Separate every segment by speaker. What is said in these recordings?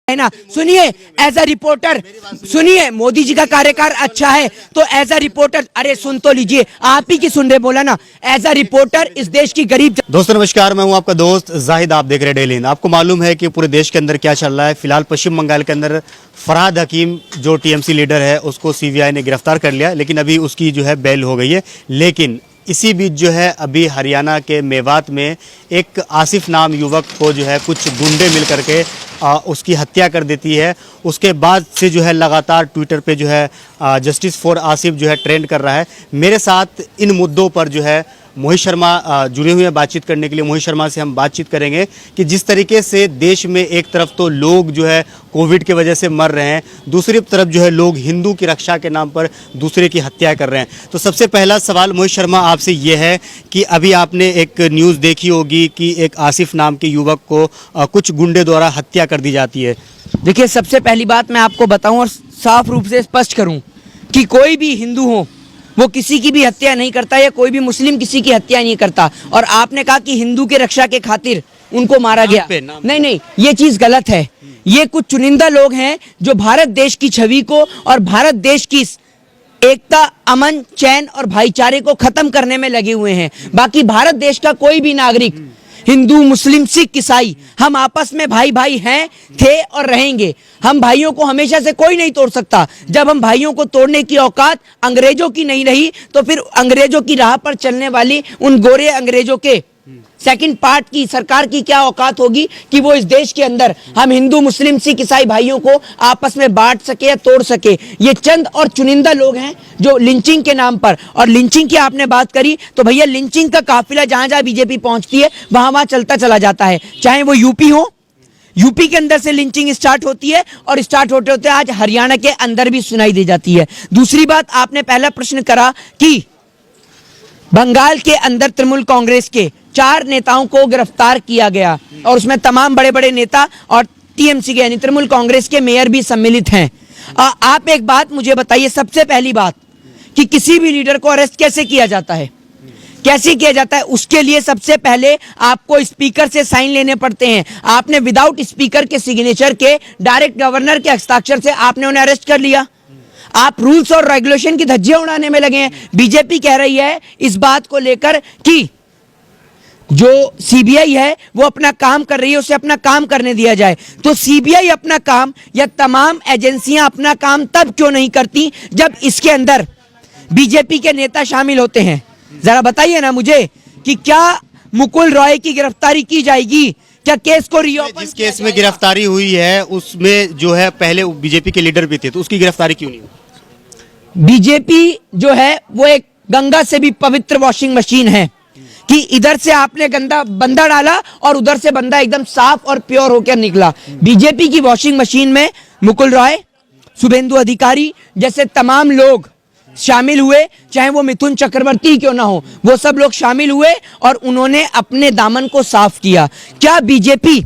Speaker 1: है ना। सुनिए, एज अ रिपोर्टर सुनिए, मोदी जी का कार्यकाल अच्छा है तो एज अ रिपोर्टर, अरे सुन तो लीजिए, आप ही की सुन रहे, बोला ना, एज अ रिपोर्टर इस देश की गरीब।
Speaker 2: दोस्तों नमस्कार, मैं हूं आपका दोस्त जाहिद। आप देख रहे हैं डेली हिंद। आपको मालूम है कि पूरे देश के अंदर क्या चल रहा है। फिलहाल पश्चिम बंगाल के अंदर फरहाद हकीम जो टीएमसी लीडर है उसको सीबीआई ने गिरफ्तार कर लिया, लेकिन अभी उसकी जो है बेल हो गई है। लेकिन इसी बीच जो है अभी हरियाणा के मेवात में एक आसिफ नाम युवक को जो है कुछ गुंडे मिल करके उसकी हत्या कर देती है। उसके बाद से जो है लगातार ट्विटर पे जो है जस्टिस फॉर आसिफ जो है ट्रेंड कर रहा है। मेरे साथ इन मुद्दों पर जो है मोहित शर्मा जुड़े हुए हैं बातचीत करने के लिए। मोहित शर्मा से हम बातचीत करेंगे कि जिस तरीके से देश में एक तरफ तो लोग जो है कोविड की वजह से मर रहे हैं, दूसरी तरफ जो है लोग हिंदू की रक्षा के नाम पर दूसरे की हत्या कर रहे हैं। तो सबसे पहला सवाल मोहित शर्मा आपसे ये है कि अभी आपने एक न्यूज़ देखी होगी कि एक आसिफ नाम के युवक को कुछ गुंडे द्वारा हत्या कर दी जाती है।
Speaker 1: देखिए, सबसे पहली बात मैं आपको बताऊं और साफ रूप से स्पष्ट करूं कि कोई भी हिंदू हो वो किसी की भी हत्या नहीं करता, या कोई भी मुस्लिम किसी की हत्या नहीं करता। और आपने कहा कि हिंदू की रक्षा के खातिर उनको मारा गया, नहीं, ये चीज गलत है। ये कुछ चुनिंदा लोग हैं जो भारत देश की छवि को और भारत देश की एकता, अमन, चैन और भाईचारे को खत्म करने में लगे हुए हैं। बाकी भारत देश का कोई भी नागरिक, हिंदू, मुस्लिम, सिख, ईसाई, हम आपस में भाई भाई हैं, थे और रहेंगे। हम भाइयों को हमेशा से कोई नहीं तोड़ सकता। जब हम भाइयों को तोड़ने की औकात अंग्रेजों की नहीं रही, तो फिर अंग्रेजों की राह पर चलने वाली उन गोरे अंग्रेजों के सेकंड पार्ट की सरकार की क्या औकात होगी कि वो इस देश के अंदर हम हिंदू, मुस्लिम, सिख, ईसाई भाइयों को आपस में बांट सके या तोड़ सके। ये चंद और चुनिंदा लोग हैं जो लिंचिंग के नाम पर, और लिंचिंग की आपने बात करी तो भैया लिंचिंग का काफिला जहां जहां बीजेपी पहुंचती है वहां वहां चलता चला जाता है। चाहे वो यूपी हो, यूपी के अंदर से लिंचिंग स्टार्ट होती है और स्टार्ट होते होते आज हरियाणा के अंदर भी सुनाई दी जाती है। दूसरी बात, आपने पहला प्रश्न करा कि बंगाल के अंदर तृणमूल कांग्रेस के 4 नेताओं को गिरफ्तार किया गया और उसमें तमाम बड़े बड़े नेता और टीएमसी के यानी तृणमूल कांग्रेस के मेयर भी सम्मिलित हैं। आप एक बात मुझे बताइए, सबसे पहली बात कि किसी भी लीडर को अरेस्ट कैसे किया जाता है, कैसे किया जाता है? उसके लिए सबसे पहले आपको स्पीकर से साइन लेने पड़ते हैं। आपने विदाउट स्पीकर के सिग्नेचर के डायरेक्ट गवर्नर के हस्ताक्षर से आपने उन्हें अरेस्ट कर लिया। आप रूल्स और रेगुलेशन की धज्जियां उड़ाने में लगे हैं। बीजेपी कह रही है इस बात को लेकर कि जो सीबीआई है वो अपना काम कर रही है, उसे अपना काम करने दिया जाए। तो सीबीआई अपना काम या तमाम एजेंसियां अपना काम तब क्यों नहीं करती जब इसके अंदर बीजेपी के नेता शामिल होते हैं? जरा बताइए ना मुझे कि क्या मुकुल रॉय की गिरफ्तारी की जाएगी? क्या केस को रीओपन?
Speaker 2: जिस केस में गिरफ्तारी हुई है उसमें जो है पहले बीजेपी के लीडर भी थे, तो उसकी गिरफ्तारी क्यों नहीं हुई?
Speaker 1: बीजेपी जो है वो एक गंगा से भी पवित्र वॉशिंग मशीन है कि इधर से आपने गंदा बंदा डाला और उधर से बंदा एकदम साफ और प्योर होकर निकला। बीजेपी की वॉशिंग मशीन में मुकुल रॉय, शुभेंदु अधिकारी जैसे तमाम लोग शामिल हुए, चाहे वो मिथुन चक्रवर्ती क्यों ना हो, वो सब लोग शामिल हुए और उन्होंने अपने दामन को साफ किया। क्या बीजेपी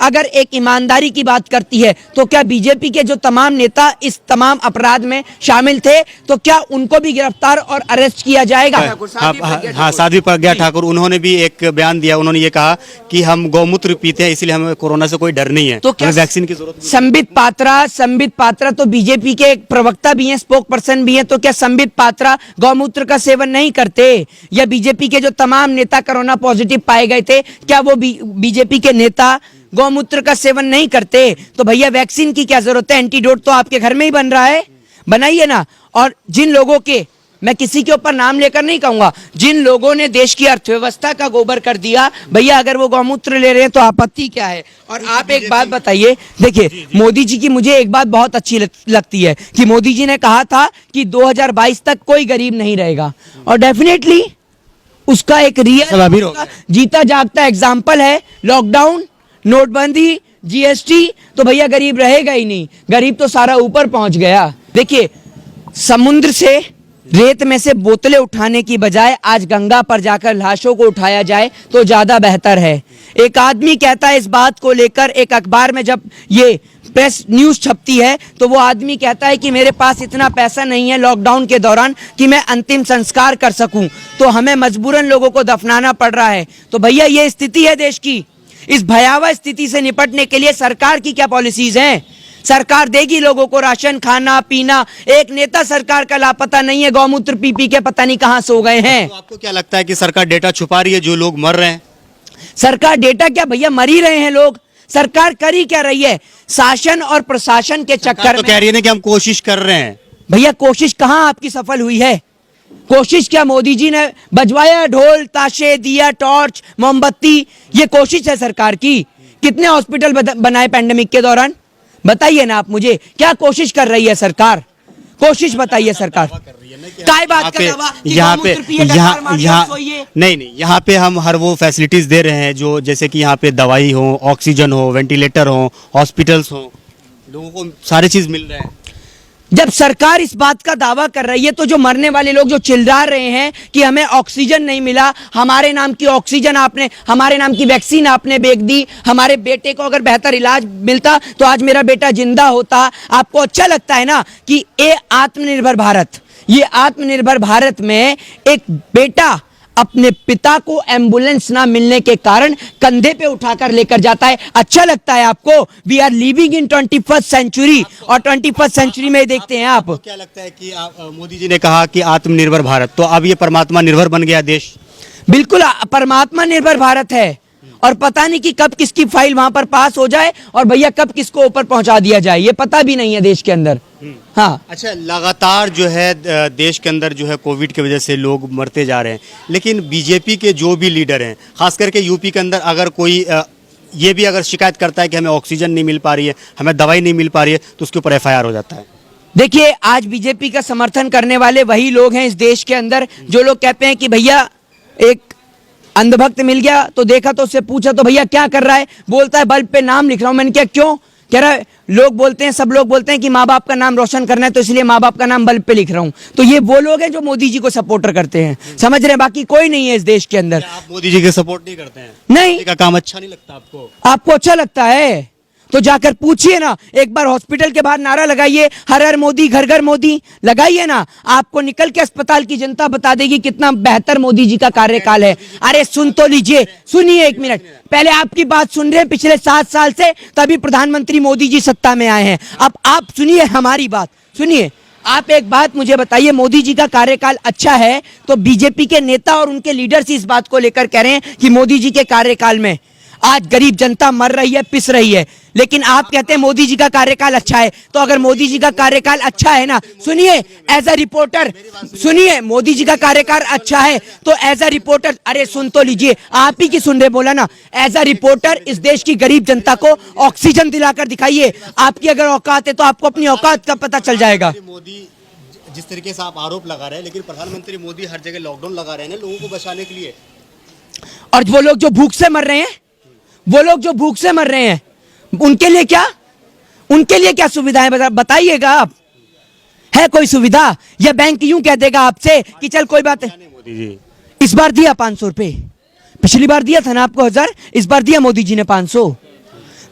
Speaker 1: अगर एक ईमानदारी की बात करती है तो क्या बीजेपी के जो तमाम नेता इस तमाम अपराध में शामिल थे तो क्या उनको भी गिरफ्तार और अरेस्ट किया जाएगा?
Speaker 2: हाँ, साध्वी प्रज्ञा ठाकुर, उन्होंने भी एक बयान दिया। उन्होंने ये कहा कि हम गौमूत्र पीते हैं इसलिए हमें कोरोना से कोई डर नहीं है, तो हमें वैक्सीन की जरूरत नहीं। संबित पात्रा तो बीजेपी के एक प्रवक्ता भी हैं, स्पोक पर्सन भी हैं, तो क्या संबित पात्रा गौमूत्र का सेवन नहीं करते? या बीजेपी के जो तमाम नेता कोरोना पॉजिटिव पाए गए थे क्या वो बीजेपी के नेता गौमूत्र का सेवन नहीं करते? तो भैया वैक्सीन की क्या जरूरत है? एंटीडोट तो आपके घर में ही बन रहा है, बनाइए ना। और जिन लोगों के, मैं किसी के ऊपर नाम लेकर नहीं कहूंगा, जिन लोगों ने देश की अर्थव्यवस्था का गोबर कर दिया, भैया अगर वो गौमूत्र ले रहे हैं तो आपत्ति क्या है? और आप एक बात बताइए, देखिए मोदी जी की मुझे एक बात बहुत अच्छी लगती है कि मोदी जी ने कहा था कि 2022 तक कोई गरीब नहीं रहेगा, और डेफिनेटली उसका एक रियल जीता जागता एग्जाम्पल है लॉकडाउन, नोटबंदी, जीएसटी। तो भैया गरीब रहेगा ही नहीं, गरीब तो सारा ऊपर पहुंच गया। देखिए, समुद्र से रेत में से बोतलें उठाने की बजाय आज गंगा पर जाकर लाशों को उठाया जाए तो ज्यादा बेहतर है। एक आदमी कहता है इस बात को लेकर, एक अखबार में जब ये प्रेस न्यूज छपती है तो वो आदमी कहता है कि मेरे पास इतना पैसा नहीं है लॉकडाउन के दौरान कि मैं अंतिम संस्कार कर सकूं, तो हमें मजबूरन लोगों को दफनाना पड़ रहा है। तो भैया ये स्थिति है देश की
Speaker 1: इस भयावह स्थिति से निपटने के लिए सरकार की क्या पॉलिसीज हैं? सरकार देगी लोगों को राशन, खाना पीना। एक नेता सरकार का लापता नहीं है, गौमूत्र पी पी के पता नहीं कहां सो गए हैं।
Speaker 2: तो आपको क्या लगता है कि सरकार डेटा छुपा रही है, जो लोग मर रहे हैं?
Speaker 1: सरकार डेटा क्या भैया, मर ही रहे हैं लोग। सरकार कर ही क्या रही है? शासन और प्रशासन के चक्कर
Speaker 2: तो
Speaker 1: में।
Speaker 2: कह रही है ना कि हम कोशिश कर रहे हैं।
Speaker 1: भैया कोशिश कहां आपकी सफल हुई है? कोशिश क्या मोदी जी ने बजवाया ढोल ताशे, दिया टॉर्च, मोमबत्ती, ये कोशिश है सरकार की? कितने हॉस्पिटल बनाए पैंडेमिक के दौरान? बताइए ना आप मुझे, क्या कोशिश कर रही है सरकार? कोशिश बताइए सरकार। काय बात का दावा कि
Speaker 2: यहाँ पे
Speaker 1: गौमूत्र पिएगा, कार मारिएगा, सोइए।
Speaker 2: नहीं, यहाँ पे हम हर वो फैसिलिटीज दे रहे हैं जो, जैसे कि यहाँ पे दवाई हो, ऑक्सीजन हो, वेंटिलेटर हो, हॉस्पिटल्स हो, लोगों को सारे चीज मिल रहे हैं।
Speaker 1: जब सरकार इस बात का दावा कर रही है तो जो मरने वाले लोग जो चिल्ला रहे हैं कि हमें ऑक्सीजन नहीं मिला, हमारे नाम की ऑक्सीजन आपने, हमारे नाम की वैक्सीन आपने बेच दी, हमारे बेटे को अगर बेहतर इलाज मिलता तो आज मेरा बेटा जिंदा होता। आपको अच्छा लगता है ना कि ये आत्मनिर्भर भारत, ये आत्मनिर्भर भारत में एक बेटा अपने पिता को एम्बुलेंस ना मिलने के कारण कंधे पे उठाकर लेकर जाता है? अच्छा लगता है आपको? We are living in 21st century, और 21st सेंचुरी में देखते हैं आप।
Speaker 2: क्या लगता है कि मोदी जी ने कहा कि आत्मनिर्भर भारत, तो अब ये परमात्मा निर्भर बन गया देश?
Speaker 1: बिल्कुल परमात्मा निर्भर भारत है, और पता नहीं कि कब किसकी फाइल वहां पर पास हो जाए और भैया कब किसको ऊपर पहुंचा दिया जाए, ये पता भी नहीं है देश के अंदर। हाँ,
Speaker 2: अच्छा, लगातार जो है देश के अंदर जो है कोविड की वजह से लोग मरते जा रहे हैं, लेकिन बीजेपी के जो भी लीडर हैं, खास करके यूपी के अंदर, अगर कोई ये भी अगर शिकायत करता है कि हमें ऑक्सीजन नहीं मिल पा रही है, हमें दवाई नहीं मिल पा रही है, तो उसके ऊपर FIR हो जाता है।
Speaker 1: देखिए आज बीजेपी का समर्थन करने वाले वही लोग हैं इस देश के अंदर जो लोग कहते हैं कि भैया एक अंधभक्त मिल गया तो देखा तो उससे पूछा तो भैया क्या कर रहा है, बोलता है बल्ब पे नाम लिख रहा हूं। मैंने क्या, क्यों? कह रहा है लोग बोलते हैं, सब लोग बोलते हैं कि माँ बाप का नाम रोशन करना है तो इसलिए माँ बाप का नाम बल्ब पे लिख रहा हूं। तो ये वो लोग हैं जो मोदी जी को सपोर्टर करते हैं, समझ रहे हैं? बाकी कोई नहीं है इस देश के अंदर।
Speaker 2: आप मोदी जी के सपोर्ट नहीं करते हैं?
Speaker 1: नहीं।
Speaker 2: मोदी का काम अच्छा नहीं लगता आपको?
Speaker 1: आपको अच्छा लगता है तो जाकर पूछिए ना, एक बार हॉस्पिटल के बाहर नारा लगाइए, हर हर मोदी घर घर मोदी, लगाइए ना। आपको निकल के अस्पताल की जनता बता देगी कितना बेहतर मोदी जी का कार्यकाल है। अरे सुन तो लीजिए, सुनिए एक मिनट, पहले आपकी बात सुन रहे हैं पिछले 7 साल से, तभी प्रधानमंत्री मोदी जी सत्ता में आए हैं। अब आप सुनिए हमारी बात, सुनिए। आप एक बात मुझे बताइए, मोदी जी का कार्यकाल अच्छा है तो बीजेपी के नेता और उनके लीडर्स इस बात को लेकर कह रहे हैं कि मोदी जी के कार्यकाल में आज गरीब जनता मर रही है, पिस रही है, लेकिन आप कहते हैं मोदी जी का कार्यकाल अच्छा है। तो अगर मोदी जी का कार्यकाल अच्छा है ना, सुनिए एज अ रिपोर्टर, सुनिए, मोदी जी का कार्यकाल अच्छा है तो एज अ रिपोर्टर, अरे सुन तो लीजिए, आप ही की सुन रहे, बोला ना, एज अ रिपोर्टर इस देश की गरीब जनता को ऑक्सीजन दिलाकर दिखाइए। आपकी अगर औकात है तो आपको अपनी औकात का पता चल जाएगा।
Speaker 2: मोदी जिस तरीके से आप आरोप लगा रहे हैं, लेकिन प्रधानमंत्री मोदी हर जगह लॉकडाउन लगा रहे हैं लोगों को बचाने के लिए।
Speaker 1: और वो लोग जो भूख से मर रहे हैं, वो लोग जो भूख से मर रहे हैं, उनके लिए क्या, उनके लिए क्या सुविधाएं बताइएगा आप? है कोई सुविधा? या बैंक यूं कह देगा आपसे कि चल कोई बात नहीं।
Speaker 2: मोदी जी
Speaker 1: इस बार दिया 500 रुपए, पिछली बार दिया था ना आपको 1000, इस बार दिया मोदी जी ने 500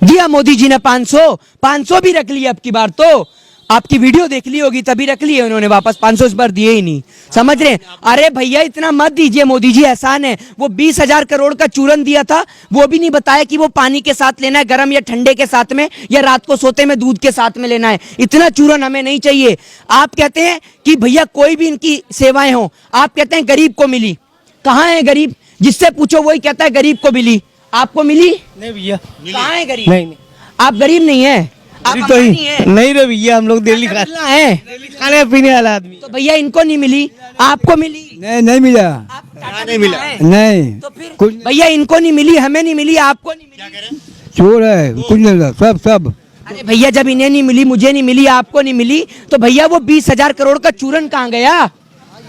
Speaker 1: दिया, मोदी जी ने 500 भी रख लिया अब की बार। तो आपकी वीडियो देख ली होगी तभी रख लिए उन्होंने वापस, 500 इस बार दिए ही नहीं, समझ रहे हैं? अरे भैया इतना मत दीजिए, मोदी जी एहसान है। वो 20,000 करोड़ का चूरन दिया था, वो भी नहीं बताया कि वो पानी के साथ लेना है, गर्म या ठंडे के साथ में, या रात को सोते में दूध के साथ में लेना है। इतना चूरन हमें नहीं चाहिए। आप कहते हैं कि भैया कोई भी इनकी सेवाएं हो, आप कहते हैं गरीब को मिली। कहाँ है गरीब? जिससे पूछो वही कहता है गरीब को मिली। आपको मिली?
Speaker 3: नहीं भैया।
Speaker 1: कहाँ है गरीब?
Speaker 3: नहीं,
Speaker 1: आप गरीब नहीं है, आप
Speaker 3: तो
Speaker 1: अंबानी है।
Speaker 3: नहीं रे भैया, हम लोग दिल्ली खाने पीने वाला आदमी।
Speaker 1: तो भैया इनको नहीं मिली, आपको मिली?
Speaker 3: नहीं मिला।
Speaker 1: आप टाटा
Speaker 2: नहीं मिला।
Speaker 1: है?
Speaker 3: नहीं,
Speaker 1: तो फिर
Speaker 3: कुछ
Speaker 1: भैया इनको नहीं मिली, हमें नहीं मिली, आपको नहीं मिली।
Speaker 3: चोर है, कुछ नहीं मिला, सब।
Speaker 1: अरे भैया जब इन्हें नहीं मिली, मुझे नहीं मिली, आपको नहीं मिली, तो भैया वो 20,000 करोड़ का चूरन कहाँ गया?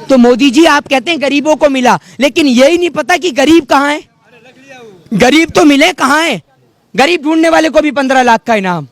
Speaker 1: तो मोदी जी आप कहते हैं गरीबों को मिला, लेकिन यही नहीं पता कि गरीब कहाँ है। गरीब तो मिले कहाँ है? गरीब ढूंढने वाले को भी 15 लाख का इनाम।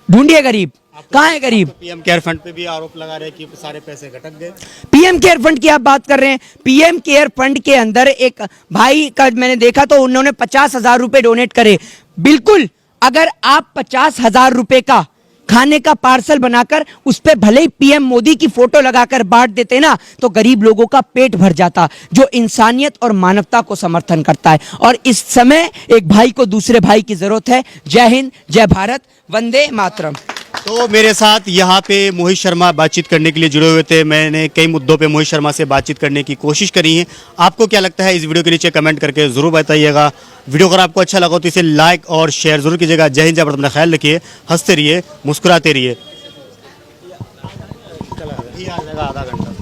Speaker 1: ढूंढिए गरीब, कहाँ है गरीब?
Speaker 2: PM केयर फंड पे भी आरोप लगा रहे हैं कि सारे पैसे घटक गए।
Speaker 1: पीएम केयर फंड की आप बात कर रहे हैं। पीएम केयर फंड के अंदर एक भाई का मैंने देखा तो उन्होंने 50,000 रुपए डोनेट करे। बिल्कुल, अगर आप 50,000 रुपए का खाने का पार्सल बनाकर उस पे भले ही पीएम मोदी की फोटो लगाकर बांट देते ना, तो गरीब लोगों का पेट भर जाता, जो इंसानियत और मानवता को समर्थन करता है। और इस समय एक भाई को दूसरे भाई की जरूरत है। जय हिंद, जय भारत, वंदे मातरम।
Speaker 2: तो मेरे साथ यहाँ पे मोहित शर्मा बातचीत करने के लिए जुड़े हुए थे। मैंने कई मुद्दों पे मोहित शर्मा से बातचीत करने की कोशिश करी है। आपको क्या लगता है इस वीडियो के नीचे कमेंट करके जरूर बताइएगा। वीडियो अगर आपको अच्छा लगा तो इसे लाइक और शेयर जरूर कीजिएगा। जय हिंद, जय भारत, अपना ख्याल रखिए, हंसते रहिए, मुस्कुराते रहिए। आधा घंटा